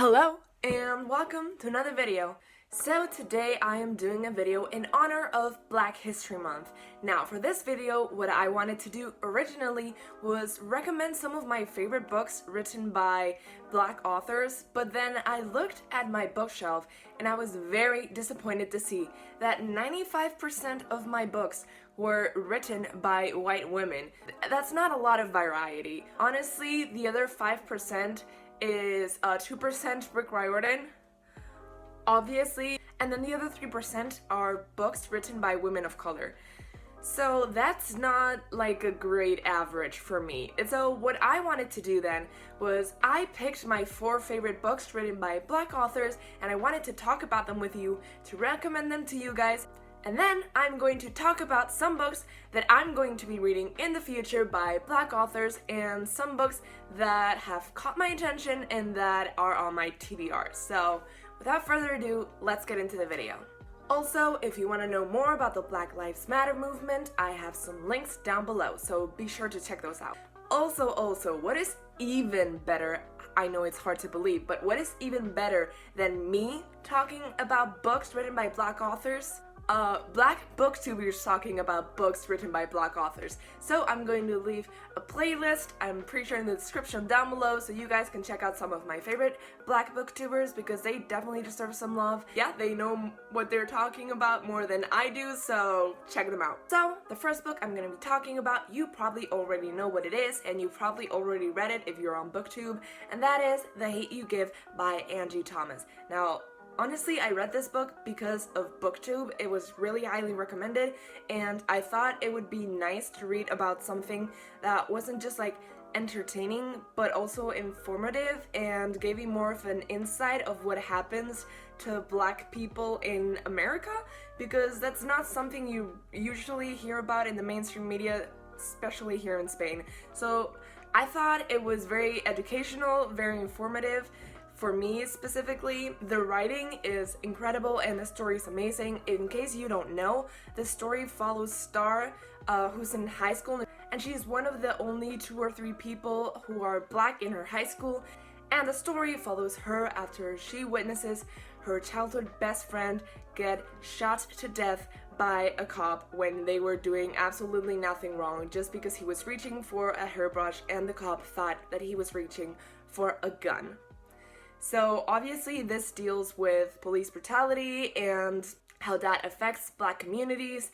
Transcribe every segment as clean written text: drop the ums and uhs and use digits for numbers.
Hello and welcome to another video. So today I am doing a video in honor of Black History Month. Now for this video, what I wanted to do originally was recommend some of my favorite books written by Black authors, but then I looked at my bookshelf and I was very disappointed to see that 95% of my books were written by white women. That's not a lot of variety. Honestly, the other 5% is 2% Rick Riordan, obviously, and then the other 3% are books written by women of color. So that's not like a great average for me. And so what I wanted to do then was I picked my 4 favorite books written by Black authors and I wanted to talk about them with you, to recommend them to you guys. And then I'm going to talk about some books that I'm going to be reading in the future by Black authors and some books that have caught my attention and that are on my TBR. So without further ado, let's get into the video. Also, if you want to know more about the Black Lives Matter movement, I have some links down below, so be sure to check those out. Also, what is even better, I know it's hard to believe, but what is even better than me talking about books written by Black authors? Black booktubers talking about books written by Black authors. So I'm going to leave a playlist, I'm pretty sure in the description down below, so you guys can check out some of my favorite Black booktubers because they definitely deserve some love. Yeah, they know what they're talking about more than I do, so check them out. So the first book I'm going to be talking about, you probably already know what it is, and you probably already read it if you're on BookTube, and that is The Hate U Give by Angie Thomas. Now, honestly, I read this book because of BookTube. It was really highly recommended, and I thought it would be nice to read about something that wasn't just like entertaining, but also informative and gave you more of an insight of what happens to Black people in America, because that's not something you usually hear about in the mainstream media, especially here in Spain. So I thought it was very educational, very informative. For me specifically, the writing is incredible and the story is amazing. In case you don't know, the story follows Star, who's in high school, and she's one of the only 2 or 3 people who are Black in her high school, and the story follows her after she witnesses her childhood best friend get shot to death by a cop when they were doing absolutely nothing wrong, just because he was reaching for a hairbrush and the cop thought that he was reaching for a gun. So obviously this deals with police brutality and how that affects Black communities,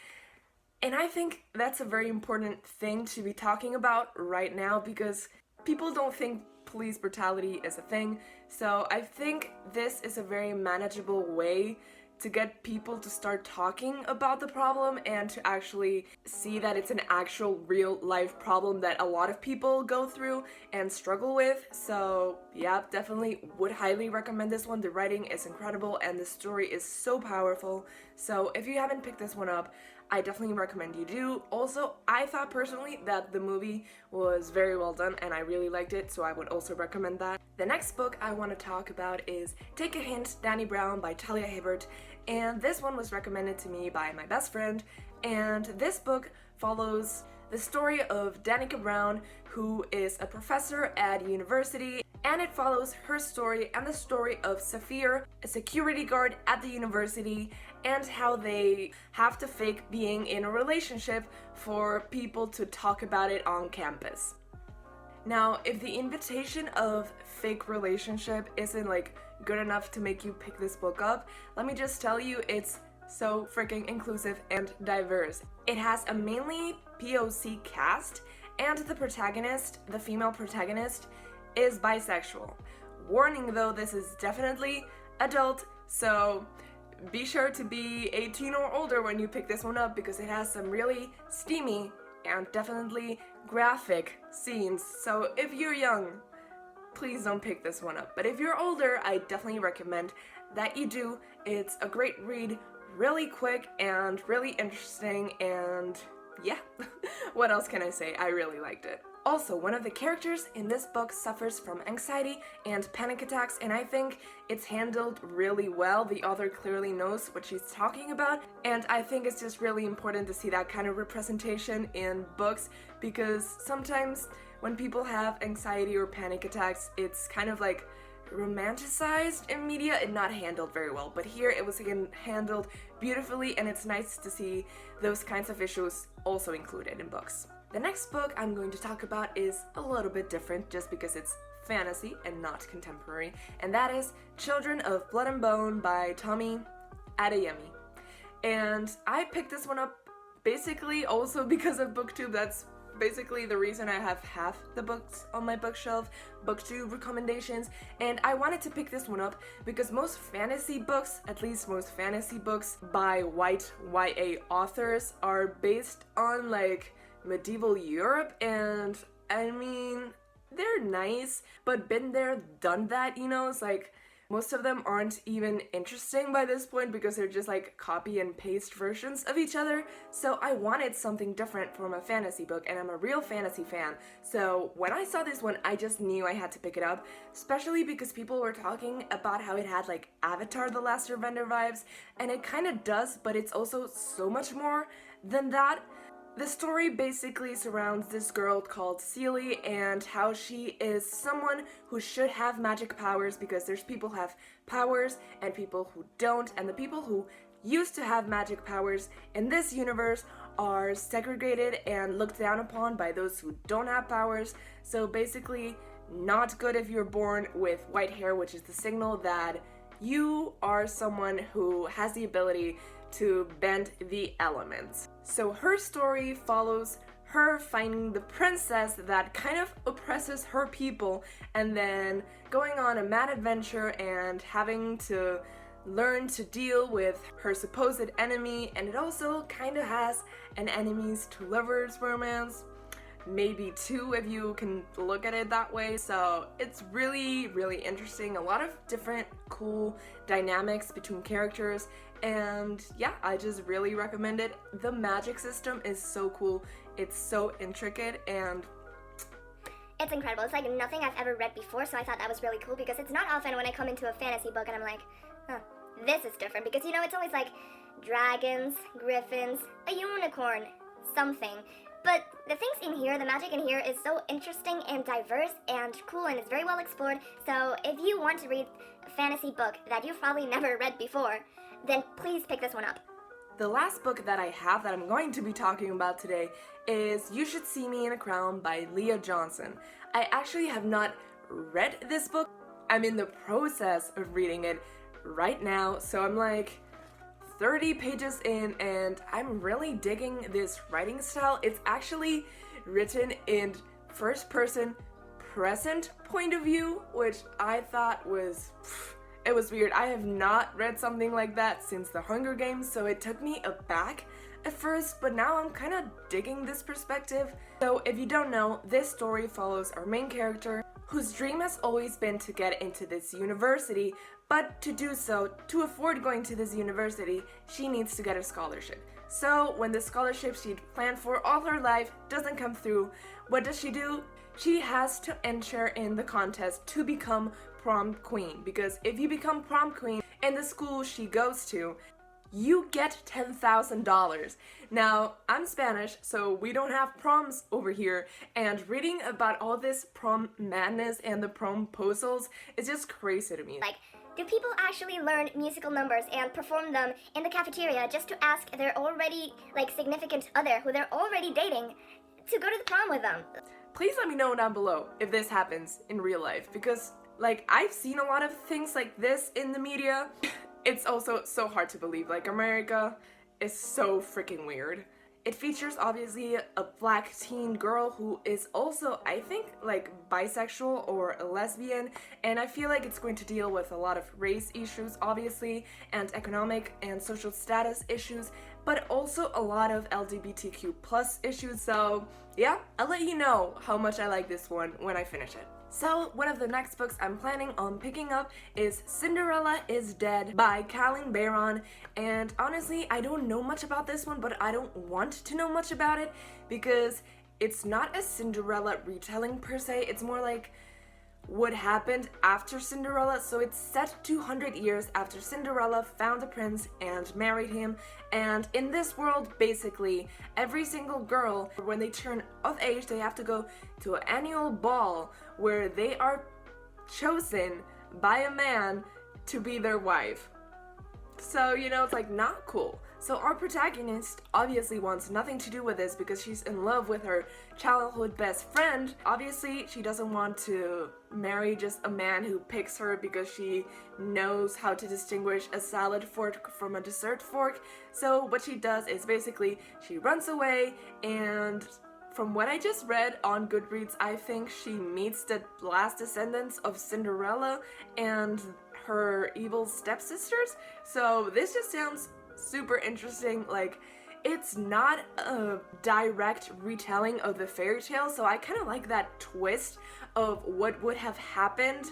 and I think that's a very important thing to be talking about right now because people don't think police brutality is a thing. So I think this is a very manageable way to get people to start talking about the problem and to actually see that it's an actual real life problem that a lot of people go through and struggle with. So yeah, definitely would highly recommend this one. The writing is incredible and the story is so powerful. So if you haven't picked this one up, I definitely recommend you do. Also, I thought personally that the movie was very well done and I really liked it, so I would also recommend that. The next book I want to talk about is Take a Hint, Dani Brown by Talia Hibbert, and this one was recommended to me by my best friend, and this book follows the story of Danica Brown, who is a professor at university, and it follows her story and the story of Saphir, a security guard at the university, and how they have to fake being in a relationship for people to talk about it on campus. Now, if the invitation of fake relationship isn't like good enough to make you pick this book up, let me just tell you it's so freaking inclusive and diverse. It has a mainly POC cast, and the protagonist, the female protagonist, is bisexual. Warning though, this is definitely adult, so be sure to be 18 or older when you pick this one up because it has some really steamy and definitely graphic scenes. So if you're young, please don't pick this one up. But if you're older, I definitely recommend that you do. It's a great read, really quick and really interesting, and yeah, what else can I say? I really liked it. Also, one of the characters in this book suffers from anxiety and panic attacks, and I think it's handled really well. The author clearly knows what she's talking about, and I think it's just really important to see that kind of representation in books, because sometimes when people have anxiety or panic attacks, it's kind of like romanticized in media and not handled very well, but here it was again handled beautifully, and it's nice to see those kinds of issues also included in books. The next book I'm going to talk about is a little bit different just because it's fantasy and not contemporary, and that is Children of Blood and Bone by Tomi Adeyemi. And I picked this one up basically also because of BookTube. That's basically the reason I have half the books on my bookshelf, BookTube recommendations, and I wanted to pick this one up because most fantasy books, at least most fantasy books by white YA authors, are based on like medieval Europe, and I mean, they're nice, but been there, done that, you know? It's like most of them aren't even interesting by this point because they're just like copy and paste versions of each other. So I wanted something different from a fantasy book, and I'm a real fantasy fan. So when I saw this one, I just knew I had to pick it up, especially because people were talking about how it had like Avatar: The Last Airbender vibes, and it kind of does, but it's also so much more than that. The story basically surrounds this girl called Celie and how she is someone who should have magic powers because there's people who have powers and people who don't, and the people who used to have magic powers in this universe are segregated and looked down upon by those who don't have powers. So basically, not good if you're born with white hair, which is the signal that you are someone who has the ability to bend the elements. So her story follows her finding the princess that kind of oppresses her people and then going on a mad adventure and having to learn to deal with her supposed enemy, and it also kind of has an enemies to lovers romance, maybe two if you can look at it that way. So it's really, really interesting. A lot of different cool dynamics between characters, and yeah, I just really recommend it. The magic system is so cool. It's so intricate and it's incredible. It's like nothing I've ever read before, so I thought that was really cool because it's not often when I come into a fantasy book and I'm like, huh, this is different, because you know, it's always like dragons, griffins, a unicorn, something. But the things in here, the magic in here is so interesting and diverse and cool, and it's very well explored. So if you want to read a fantasy book that you've probably never read before, then please pick this one up. The last book that I have that I'm going to be talking about today is You Should See Me in a Crown by Leah Johnson. I actually have not read this book. I'm in the process of reading it right now, so I'm like 30 pages in, and I'm really digging this writing style. It's actually written in first person present point of view, which I thought was, it was weird. I have not read something like that since The Hunger Games, so it took me aback at first, but now I'm kind of digging this perspective. So if you don't know, this story follows our main character, whose dream has always been to get into this university, but to do so, to afford going to this university, she needs to get a scholarship. So when the scholarship she'd planned for all her life doesn't come through, what does she do? She has to enter in the contest to become prom queen, because if you become prom queen in the school she goes to, you get $10,000. Now, I'm Spanish, so we don't have proms over here, and reading about all this prom madness and the promposals is just crazy to me. Like, do people actually learn musical numbers and perform them in the cafeteria just to ask their already, like, significant other who they're already dating to go to the prom with them? Please let me know down below if this happens in real life, because, like, I've seen a lot of things like this in the media. It's also so hard to believe. Like, America is so freaking weird. It features obviously a black teen girl who is also, I think, like bisexual or a lesbian, and I feel like it's going to deal with a lot of race issues, obviously, and economic and social status issues, but also a lot of LGBTQ plus issues. So yeah, I'll let you know how much I like this one when I finish it. So one of the next books I'm planning on picking up is Cinderella is Dead by Colleen Barron, and honestly, I don't know much about this one, but I don't want to know much about it because it's not a Cinderella retelling per se. It's more like what happened after Cinderella. So it's set 200 years after Cinderella found the prince and married him, and in this world, basically, every single girl, when they turn of age, they have to go to an annual ball where they are chosen by a man to be their wife. So, you know, it's like not cool. So our protagonist obviously wants nothing to do with this because she's in love with her childhood best friend. Obviously, she doesn't want to marry just a man who picks her because she knows how to distinguish a salad fork from a dessert fork. So what she does is basically she runs away, and from what I just read on Goodreads, I think she meets the last descendants of Cinderella and her evil stepsisters. So this just sounds super interesting. Like, it's not a direct retelling of the fairy tale, so I kind of like that twist of what would have happened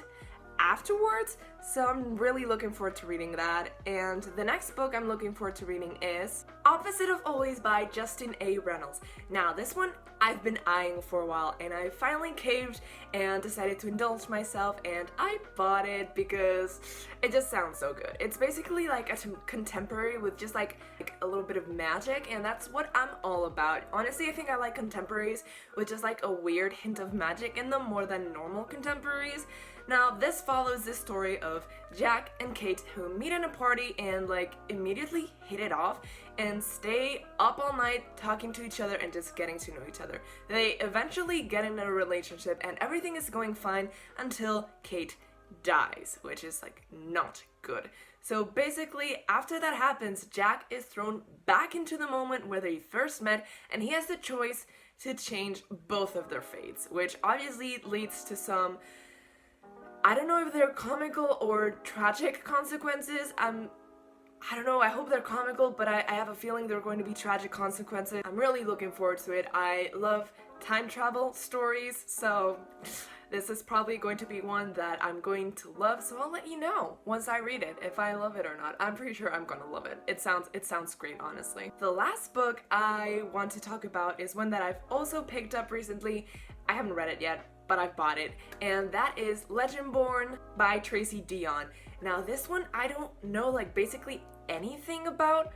afterwards. So I'm really looking forward to reading that. And the next book I'm looking forward to reading is Opposite of Always by Justin A. Reynolds. Now this one I've been eyeing for a while, and I finally caved and decided to indulge myself, and I bought it because it just sounds so good. It's basically like a contemporary with just like a little bit of magic, and that's what I'm all about. Honestly, I think I like contemporaries with just like a weird hint of magic in them more than normal contemporaries. Now, this follows the story of Jack and Kate, who meet in a party and like immediately hit it off and stay up all night talking to each other and just getting to know each other. They eventually get in a relationship and everything is going fine until Kate dies, which is like not good. So basically, after that happens, Jack is thrown back into the moment where they first met, and he has the choice to change both of their fates, which obviously leads to some, I don't know if they're comical or tragic consequences. I don't know, I hope they're comical, but I have a feeling there are going to be tragic consequences. I'm really looking forward to it. I love time travel stories, so this is probably going to be one that I'm going to love, so I'll let you know once I read it if I love it or not. I'm pretty sure I'm gonna love it. It sounds great, honestly. The last book I want to talk about is one that I've also picked up recently. I haven't read it yet, but I've bought it, and that is Legendborn by Tracy Deonn. Now this one I don't know like basically anything about,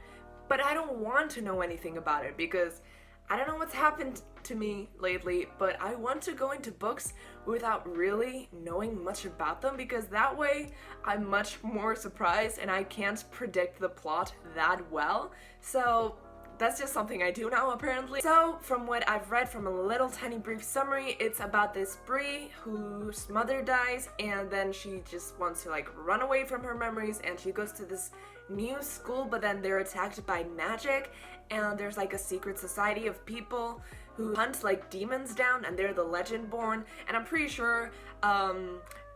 but I don't want to know anything about it because I don't know what's happened to me lately, but I want to go into books without really knowing much about them, because that way I'm much more surprised and I can't predict the plot that well. So that's just something I do now, apparently. So from what I've read from a little tiny brief summary, it's about this Bree whose mother dies, and then she just wants to like run away from her memories, and she goes to this new school, but then they're attacked by magic, and there's like a secret society of people who hunt like demons down, and they're the Legendborn, and I'm pretty sure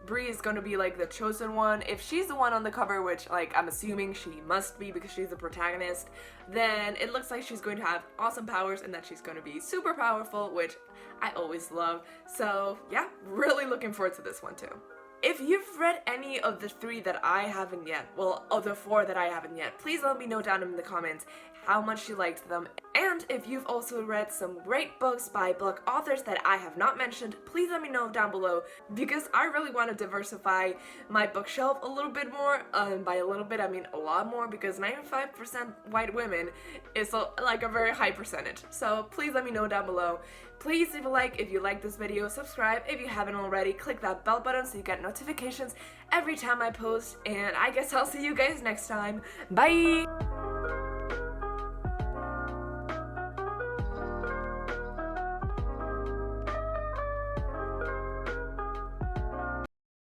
Bree is gonna be like the chosen one. If she's the one on the cover, which like I'm assuming she must be because she's the protagonist, then it looks like she's going to have awesome powers and that she's going to be super powerful, which I always love. So yeah, really looking forward to this one too. If you've read any of the 3 that I haven't yet, well, of the 4 that I haven't yet, please let me know down in the comments how much you liked them. And if you've also read some great books by Black authors that I have not mentioned, please let me know down below, because I really want to diversify my bookshelf a little bit more. By a little bit, I mean a lot more, because 95% white women is like a very high percentage. So please let me know down below. Please leave a like if you like this video, subscribe if you haven't already, click that bell button so you get notifications every time I post, and I guess I'll see you guys next time. Bye!